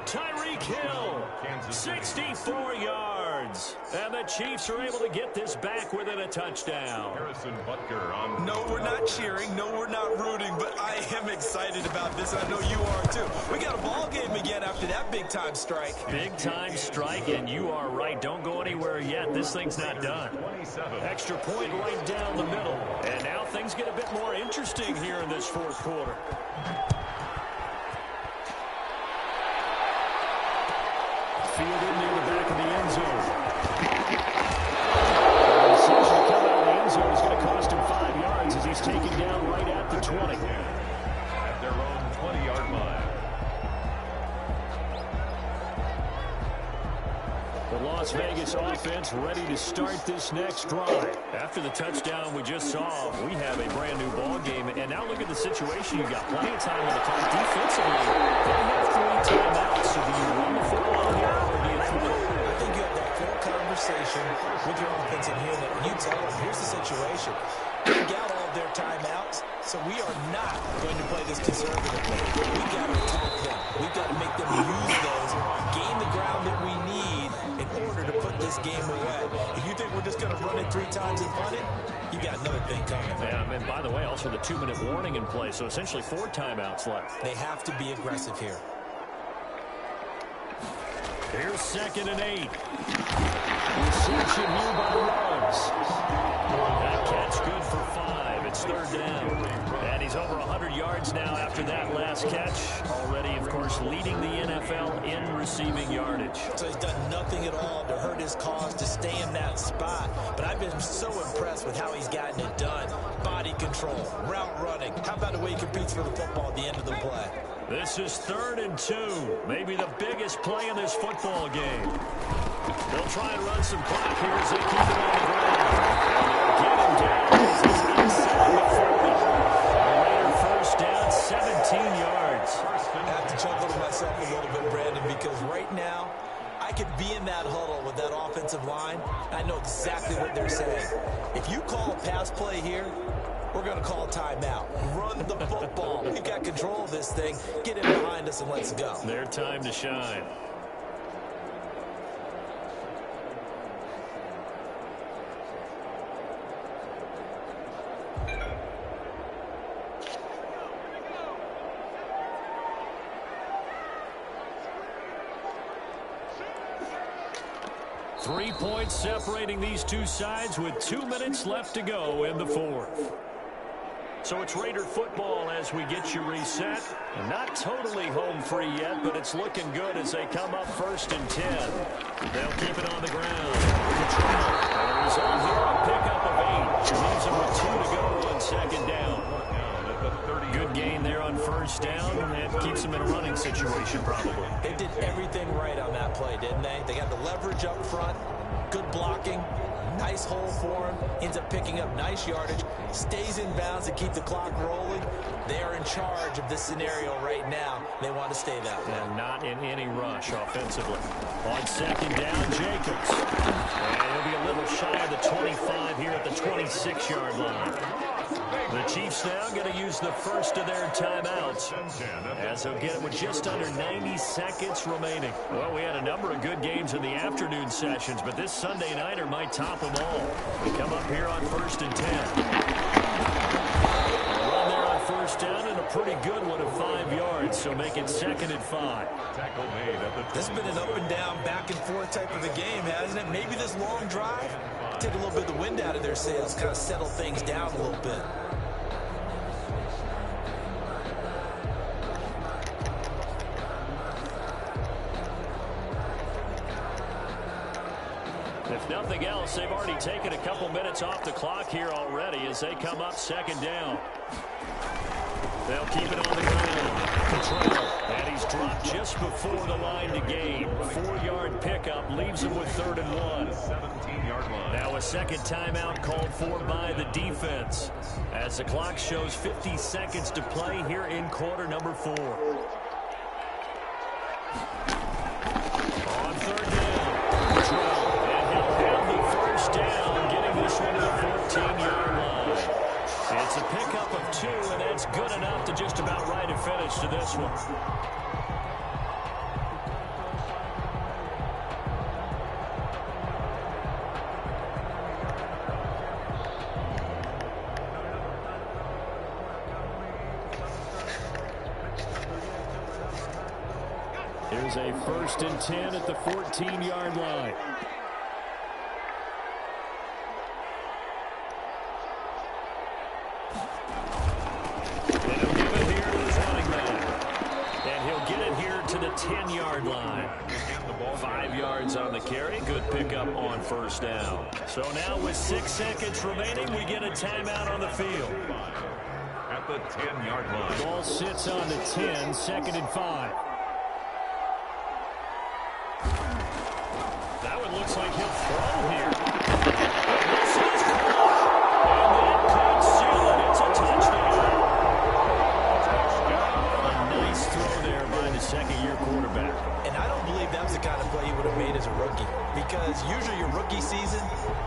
C: Tyreek Hill. 64 yards. And the Chiefs are able to get this back within a touchdown.
E: Harrison Butker on.
D: No, we're not cheering. No, we're not rooting. But I am excited about this. I know you are, too. We got a ball game again after that big-time strike.
C: Big-time strike, and you are right. Don't go anywhere yet. This thing's not done.
E: 27.
C: Extra point right down the middle. And now things get a bit more interesting here in this 4th quarter. Fielded near the back of the end zone. The decision to come out of the end zone is going to cost him 5 yards as he's taken down right at the 20.
E: At their own 20-yard line.
C: The Las Vegas offense ready to start this next drive. After the touchdown we just saw, we have a brand new ball game. And now look at the situation. You got plenty of time on the clock defensively. They have 3 timeouts. So do you run the football here or do you throw it?
D: I think you have that full conversation with your offensive unit. You tell them, here's the situation. We got all of their timeouts, so we are not going to play this conservatively. We got to attack them. We've got to make them use those, gain the ground that we need in order to put this game away. If you think we're just going to run it 3 times and punt it, you got another thing coming.
C: Yeah, and by the way, also the 2-minute warning in play, so essentially 4 timeouts left.
D: They have to be aggressive here.
C: Here's 2nd and 8. Reception here by the Rams. That catch good for 5. It's 3rd down. And he's over 100 yards now after that last catch. Already, of course, leading the NFL in receiving yardage.
D: So he's done nothing at all to hurt his cause, to stay in that spot. But I've been so impressed with how he's gotten it done. Body control, route running. How about the way he competes for the football at the end of the play?
C: This is 3rd and 2. Maybe the biggest play in this football game. They'll try and run some clock here as they keep it on the ground. And they'll get him down as he's inside the 40. A Raider first down, 17 yards.
D: I have to chuckle to myself a little bit, Brandon, because right now, I could be in that huddle with that offensive line. I know exactly what they're saying. If you call a pass play here, we're going to call timeout. Run the football. We've got control of this thing. Get it behind us and let's go.
C: Their time to shine. Three points separating these two sides with 2 minutes left to go in the 4th. So it's Raider football as we get you reset. And not totally home free yet, but it's looking good as they come up 1st and 10. They'll keep it on the ground. Control. And the result here, first down and keeps them in a running situation probably.
D: They did everything right on that play, didn't they? They got the leverage up front, good blocking, nice hole for him, ends up picking up nice yardage, stays in bounds to keep the clock rolling. They are in charge of this scenario right now. They want to stay that way.
C: And not in any rush offensively. On second down, Jacobs. And he'll be a little shy of the 25 here at the 26-yard line. The Chiefs now going to use the first of their timeouts as they'll get it with just under 90 seconds remaining. Well, we had a number of good games in the afternoon sessions, but this Sunday nighter might top them all. We come up here on 1st and 10. Run there on first down and a pretty good one of 5 yards, so make it 2nd and 5.
E: Tackle made at the
D: This has been an up and down, back and forth type of a game, hasn't it? Maybe this long drive, take a little bit of the wind out of their sails, kind of settle things down a little bit.
C: If nothing else, they've already taken a couple minutes off the clock here already as they come up 2nd down. They'll keep it on the ground. Control. And he's dropped just before the line to gain. 4-yard pickup leaves him with 3rd and 1.
E: 17-yard line.
C: Now a second timeout called for by the defense as the clock shows 50 seconds to play here in quarter number 4. On 3rd down. Control. Down, getting this one to the 14-yard line. It's a pickup of 2, and that's good enough to just about write a finish to this one. Here's a 1st and 10 at the 14-yard line. To the 10-yard line. 5 yards on the carry. Good pickup on first down. So now with 6 seconds remaining, we get a timeout on the field.
E: At the 10-yard line.
C: Ball sits on the 10, 2nd and 5. That one looks like he'll throw here. This is caught. And that could seal it. It's a touchdown. A nice throw there by the second-year quarterback.
D: And I don't believe that was the kind of play he would have made as a rookie, because usually your rookie season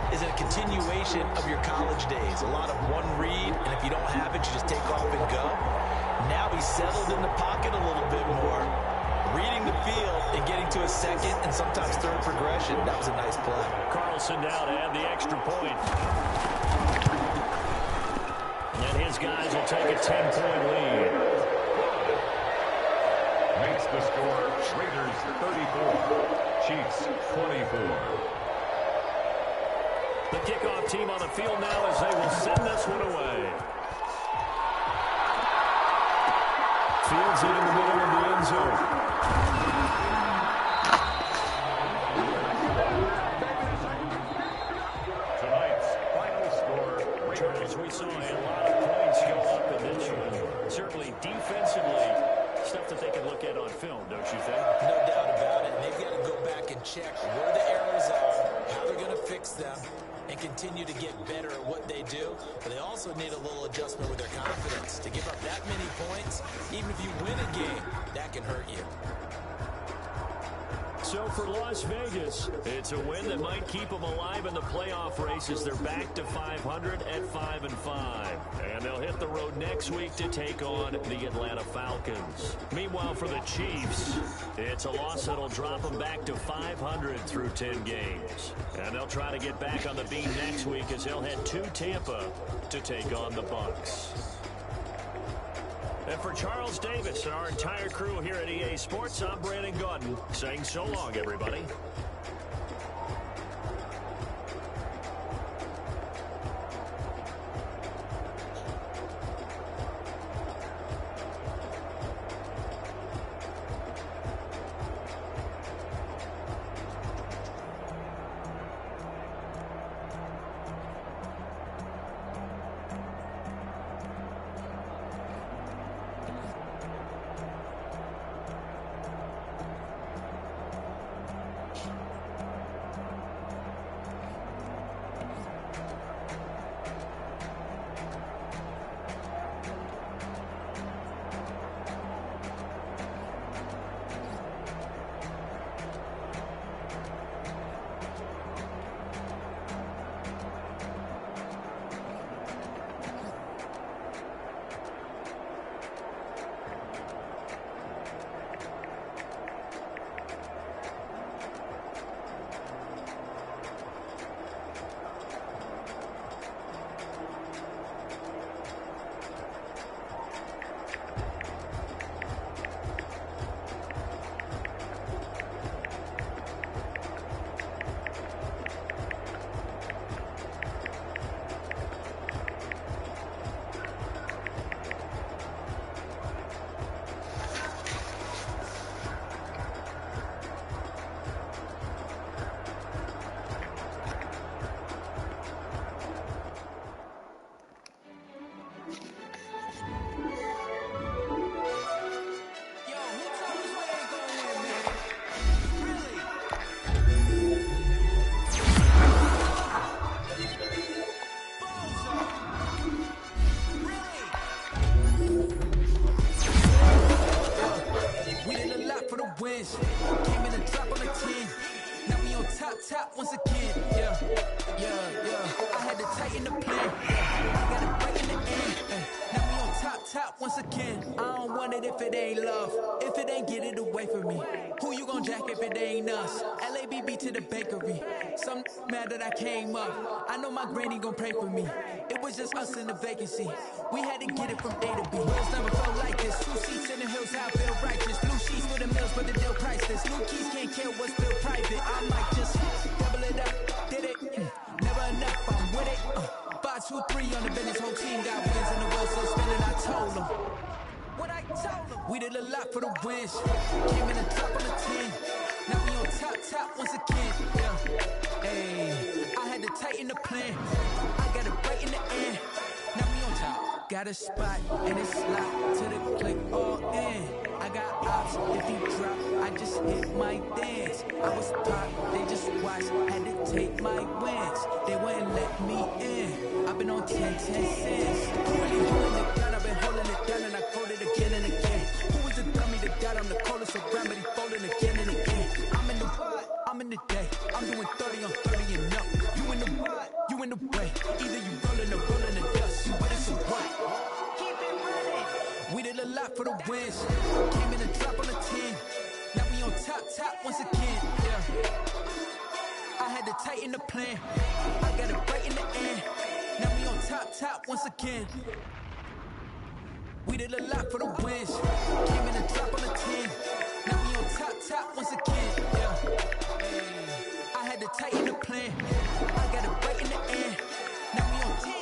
D: is a continuation of your college days. A lot of one read, and if you don't have it, you just take off and go. Now he's settled in the pocket a little bit more, reading the field and getting to a second and sometimes third progression. That was a nice play.
C: Carlson now to add the extra point. And his guys will take a 10-point lead.
E: Makes the score Raiders 34, Chiefs 24.
C: The kickoff team on the field now as they will send this one away. Fields it in the middle of the end zone.
E: Tonight's final score,
C: Charles, we saw a lot of points go up in this one. Certainly defensively, stuff that they can look at on film, don't you think?
D: No doubt about it. And they've got to go back and check where the errors are, how they're going to fix them, and continue to get better at what they do. But they also need a little adjustment with their confidence. To give up that many points, even if you win a game, that can hurt you.
C: So for Las Vegas, it's a win that might keep them alive in the playoff races. They're back to 500 at 5-5. And they'll hit the road next week to take on the Atlanta Falcons. Meanwhile, for the Chiefs, it's a loss that'll drop them back to 500 through 10 games. And they'll try to get back on the beat next week as they'll head to Tampa to take on the Bucs. And for Charles Davis and our entire crew here at EA Sports, I'm Brandon Gaudin saying so long, everybody.
A: I had to tighten the plan. I got it right in the end. Now we on top once again. I don't want it if it ain't love. If it ain't, get it away from me. Who you gon' jack if it ain't us? LABB to the bakery. Some mad that I came up. I know my granny gon' pray for me. It was just us in the vacancy. We had to get it from A to B. Bills never felt like this. 2 seats in the hills, how I feel righteous. Blue sheets for the mills, but the deal priceless. New keys can't kill what's still private. I might just double it up. Did it? Never enough. I'm with it. 5, 2, 3 on the business. Whole team got wins and the wheel still spinning. I told them. What I told them. We did a lot for the wins. Came in the top on the 10. Now we on top once again. Hey, I had to tighten the plan. I got it right in the end. Now we on top. Got a spot and it's locked to the click all in. I got ops. If you drop, I just hit my dance. I was pop, they just watched. Had to take my wins. They wouldn't let me in. I've been on 10 cents. Who really holding it down? I've been holding it down and I quote it again and again. Who was the dummy that got on the coldest around, but he folding again and again. I'm in the day. I'm doing 30 on 30 and up. You in the what? You in the way. Either you rolling or rolling the dust. You with us or what? Keep it running. We did a lot for the wins. Came in the drop on the 10. Now we on top once again. I had to tighten the plan. I got it right in the end. Now we on top once again. We did a lot for the wins. Came in the drop on the 10. Now we on top once again. I had to tighten the plan. I got it right in the end. Now we on 10.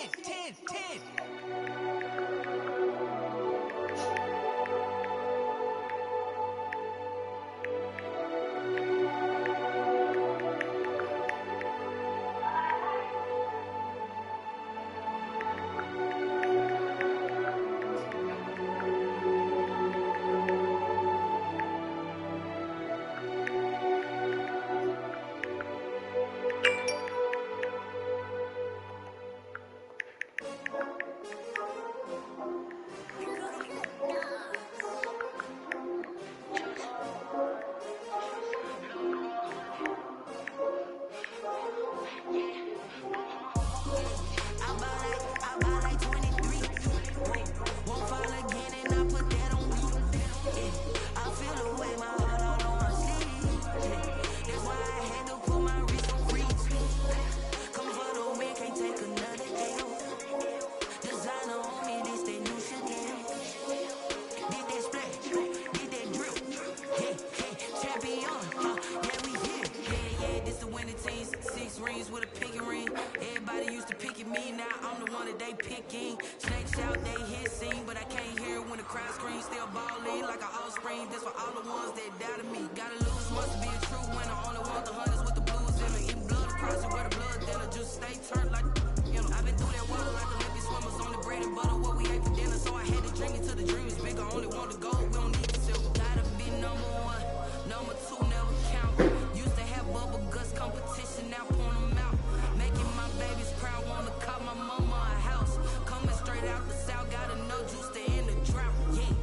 A: With a picking ring, everybody used to pick at me. Now I'm the one that they picking. Snakes out, they hit scene, but I can't hear it when the crowd screams. Still balling like an offspring. That's for all the ones that doubted me. Gotta lose, must be a true winner. Only want the hunters with the blues in it. Eating blood across it where the blood dinner. Just stay turned like I've been through that water like Olympic swimmers on the bread and butter. What we ate for dinner, so I had to drink it till the dream is bigger. Only want the gold, we don't need the silver. Gotta be number 1, number 2 never count. Used to have bubble guts competition, now point 'em out. Making my babies proud, wanna call my mama a house. Coming straight out the south, gotta know juice to end the drought. Yeah,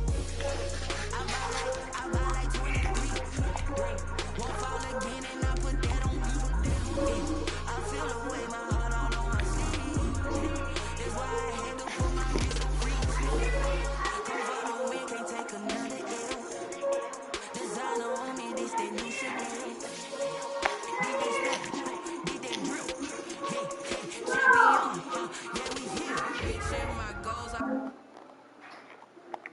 A: I buy like 23. Won't fall again, and I put that on me. Yeah, I feel the way, my heart all on my sleeve. That's why I had to put my wrist on freeze. Come for the win, can't take another L. Designer on me, this that new Chanel. Did they step? Did they drill? Hey, champion, yeah, we here. Reaching my goals.